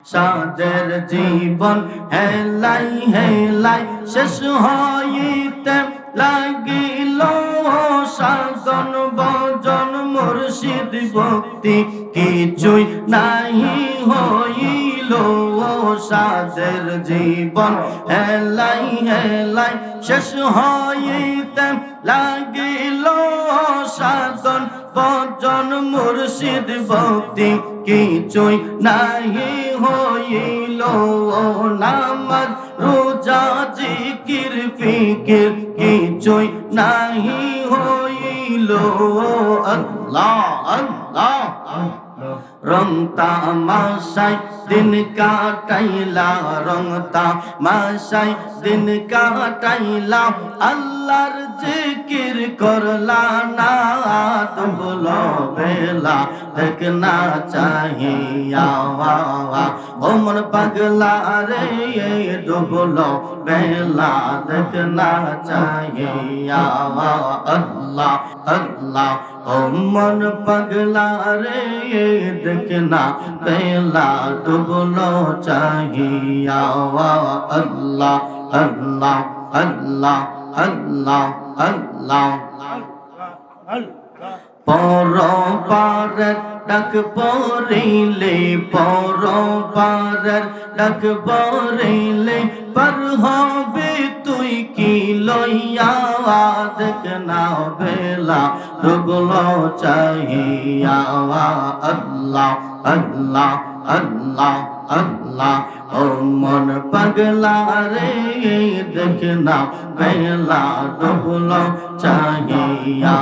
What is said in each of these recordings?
সাদের জীবন হেলাই হেলাই শেষ হইতে লাগিল সাধন ভজন মুর্শিদ ভক্তি কিছুই নাহি হইল সাদের জীবন হেলাই হেলাই শেষ হইতে লাগিল সাধন ভজন মুর্শিদ ভক্তি কিছুই নাহি হইল নামাজ রোজা জিকির ফিকির কিছুই নাহি হইল আল্লাহ আল্লাহ রং তামাশায় দিন কাটাইলা রং তামাশায় দিন কাটাইলা আল্লাহর জিকির করলা না তুবলো বেলা দেখনা চাহিয়া ও মন পাগলা রে ডুবলো বেলা দেখনা চাহিয়া আল্লাহ আল্লাহ ও মন পাগলা রে দেখনা বেলা ডুবলো চাহিয়া আল্লাহ আল্লাহ আল্লাহ আল্লাহ আল্লাহ পরপারের ডাক পড়িলে পরপারের ডাক পড়িলে পার হবে তুই কি লইয়া দেখনা বেলা ডুবলো চাহিয়া আল্লাহ আল্লাহ আল্লাহ আল্লাহ ও মন পাগলা রে দেখনা বেলা ডুবলো চাহিয়া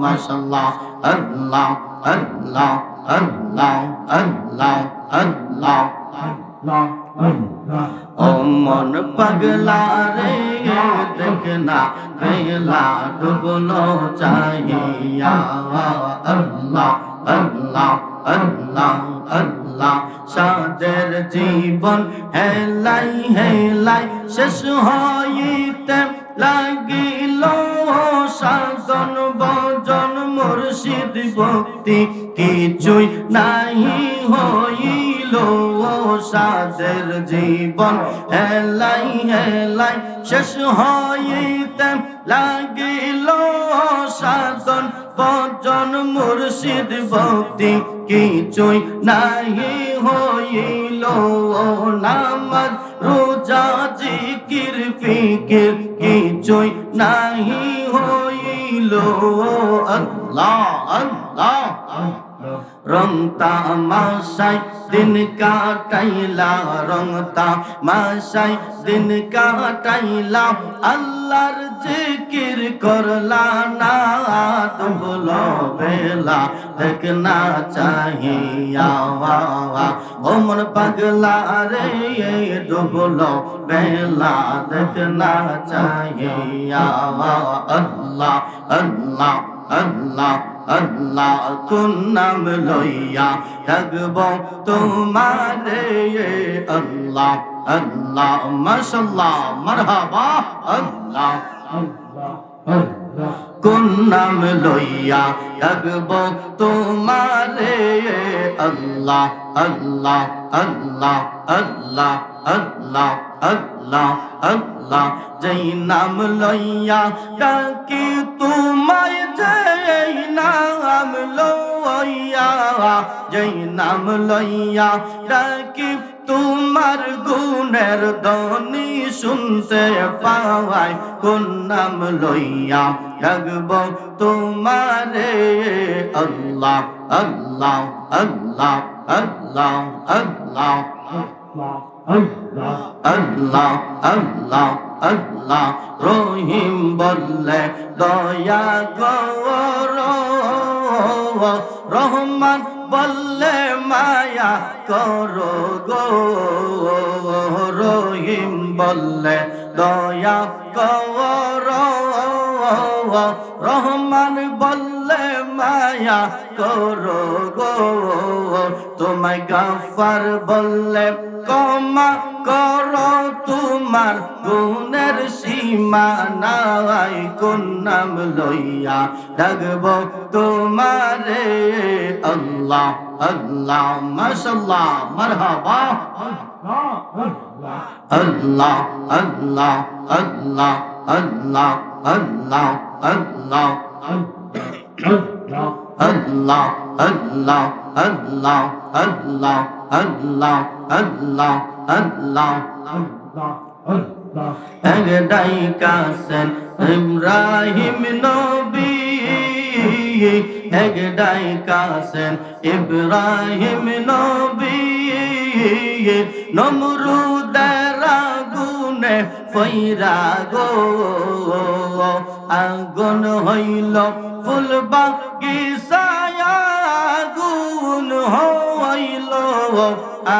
মাশাআল্লাহ আল্লাহ আল্লাহ আল্লাহ আল্লাহ আল্লাহ ও মন পাগলা রে দেখনা বেলা ডুবলো চাহিয়া আল্লাহ আল্লাহ আল্লাহ আল্লাহ সাদের জীবন হেলাই হেলাই শেষ হইতে লাগিল সাধন ভজন মুর্শিদ ভক্তি কিছুই নাহি হইল সাদের জীবন হেলাই হেলাই শেষ হইতে লাগিল সাধন ভজন মুর্শিদ ভক্তি কিছুই নাহি হইল নামাজ রোজা জিকির ফিকির কিছুই নাহি হইল আল্লাহ আল্লাহ রং তামাশায় দিন কাটাইলা রং তামাশায় দিন কাটাইলা আল্লাহর জিকির করলা না তুবলো বেলা দেখনা চাহিয়া ও মন পাগলা রে ডুবলো বেলা দেখনা চাহিয়া আল্লাহ আল্লাহ আল্লাহ আল্লাহ কোন নাম লইয়া থাকব তোমারে আল্লাহ আল্লাহ মাশাআল্লাহ মারহাবা আল্লাহ কোন নাম লইয়া থাকব তোমারে আল্লাহ আল্লাহ আল্লাহ আল্লাহ আল্লাহ আল্লাহ আল্লাহ যেই নাম লইয়া ডাকি তোমায় যেই নাম লইয়া যেই নাম লইয়া ডাকি তোমার গুণের ধ্বনি শুনতে পাওয়াই কোন নাম লইয়া ডাকব তোমারে আল্লাহ আল্লাহ আল্লাহ আল্লাহ আল্লাহ আল্লাহ আল্লাহ আল্লাহ রহিম বললে দয়া কর রহমান বললে মায়া করো গো রহিম বললে দয়া কর রহমান বললে মায়া করো গো তোমায় গাফার বললে ক্ষমা করো তোমার গুণের সীমা নাই, কোন নাম লইয়া ডাকব তোমারে। আল্লাহ আল্লাহ মাশাআল্লাহ মারহাবা। আল্লাহ আল্লাহ আল্লাহ আল্লাহ আল্লাহ আল্লাহ আল্লাহ আল্লাহ আল্লাহ আল্লাহ আল্লাহ আল্লাহ আল্লাহ একটাই কাছেন ইব্রাহিম নবী, একটাই কাছেন ইব্রাহিম নবী, নমরুদের আগুনে ফইরা গো আগুন হইল ফুল বাগিচায়, আগুন হইল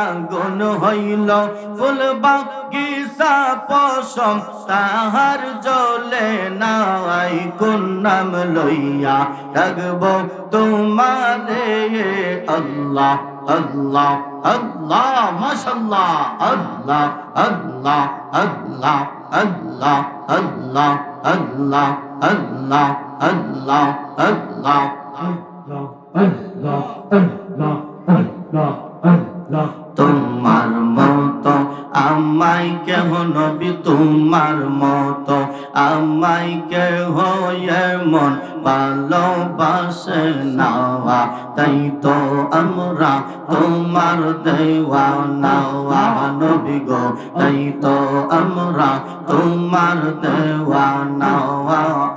আগুন হইল ফুল বাগিচা পশম তাহার জ্বলে নাই, কোন নাম লইয়া ডাকব তোমারে। আল্লাহ আল্লাহ আল্লাহ মাশাআল্লাহ আল্লাহ আল্লাহ আল্লাহ আল্লাহ আল্লাহ আল্লাহ আল্লাহ আল্লাহ আল্লাহ তোমার মতো আমায় কেহ নবী, তোমার মতো আমায় কেহ এমন ভালোবাসে না, তাই তো আমরা তোমার দেওয়ানা নবী গো, তাই তো আমরা তোমার দেওয়ানা।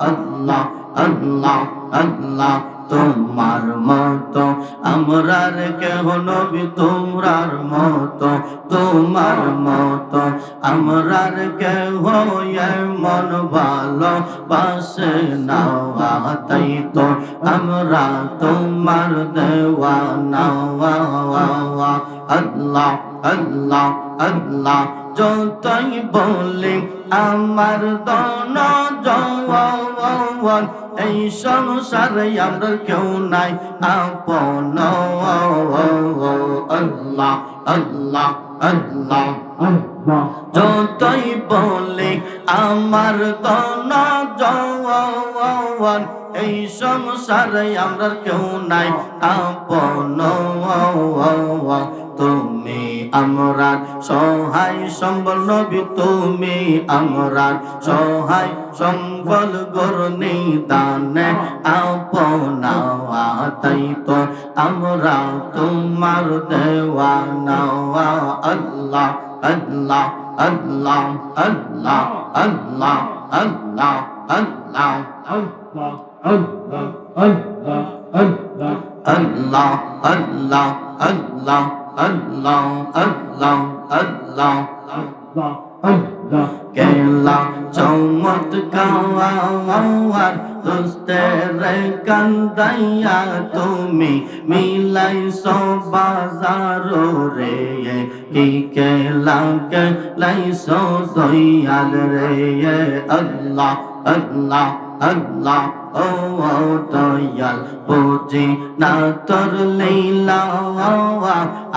আল্লাহ আল্লাহ আল্লাহ তোমার মতো আমরার কেহ নবী, তোমার মতো তোমার মতো আমরার কেহ এমন ভালোবাসে না, তাই তো আমরা তোমার দেওয়ানা। আল্লাহ আল্লাহ আল্লাহ যতই বলি আমার দন জওয়ান, এই সংসারে আমরা কেউ নাই আপন। আল্লাহ আল্লাহ আল্লাহ যতই বলি আমার দন জওয়ান, এই সংসারে আমরা কেউ নাই আপন। তুমি আমরার সহায় সম্বল নবী, তুমি আমরার সহায় সম্বল গরনি দানে আপনা, তাই তো আমরা তোমার দেওয়ানা। আল্লাহ আল্লাহ আল্লাহ আল্লাহ আল্লাহ আল্লাহ আল্লাহ আল্লাহ আল্লাহ আল্লাহ আল্লাহ আল্লাহ আল্লাহ আল্লাহ আল্লাহ কেলা চমৎকার দুস্তের কান্দাইয়া তুমি মিলাইছো বাজার রে, কি কেলা কেলাইছো দয়াল রে। আল্লাহ আল্লাহ আল্লাহ ও দয়াল বুঝি না তোর লীলা,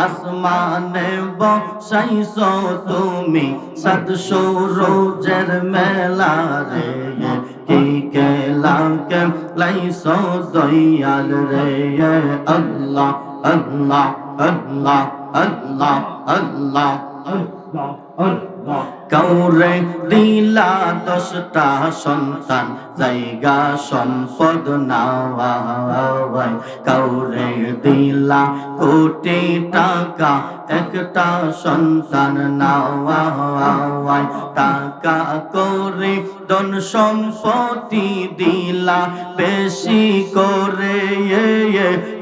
আসমানে বসাইছো তুমি সাত সূরজের মেলা রে, কি কেলা কেলাইছো দয়াল রে। আল্লাহ আল্লাহ আল্লাহ আল্লাহ আল্লাহ আল্লাহ কাউরে দিলা 10টা সন্তান জায়গা সম্পদ নাওয়াই, কাউরে দিলা কোটি টাকা একটা সন্তান নাওয়াই, টাকা করে ধন সম্পত্তি দিলা বেশি করে,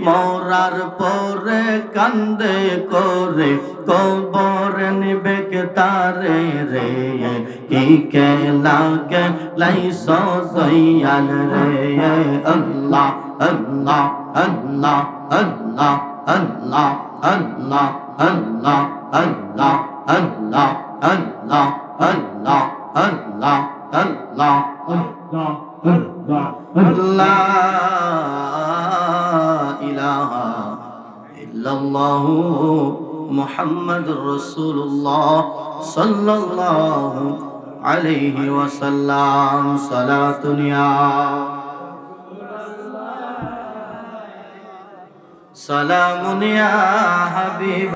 মরার পরে কান্দে করে কবরে নিবে কে তারে রে, কি কেলা কেলাইছো দয়াল রে। আল্লাহ আল্লাহ আল্লাহ আল্লাহ আল্লাহ আল্লাহ আল্লাহ আল্লাহ আল্লাহ আল্লাহ আল্লাহ আল্লাহ আল্লাহ আল্লাহ ইলাহা ইল্লাল্লাহু মুহাম্মাদুর রাসূলুল্লাহ সাল্লাল্লাহু আলাইহি ওয়াসাল্লাম। সালাতুন ইয়া সালামুন ইয়া হাবিব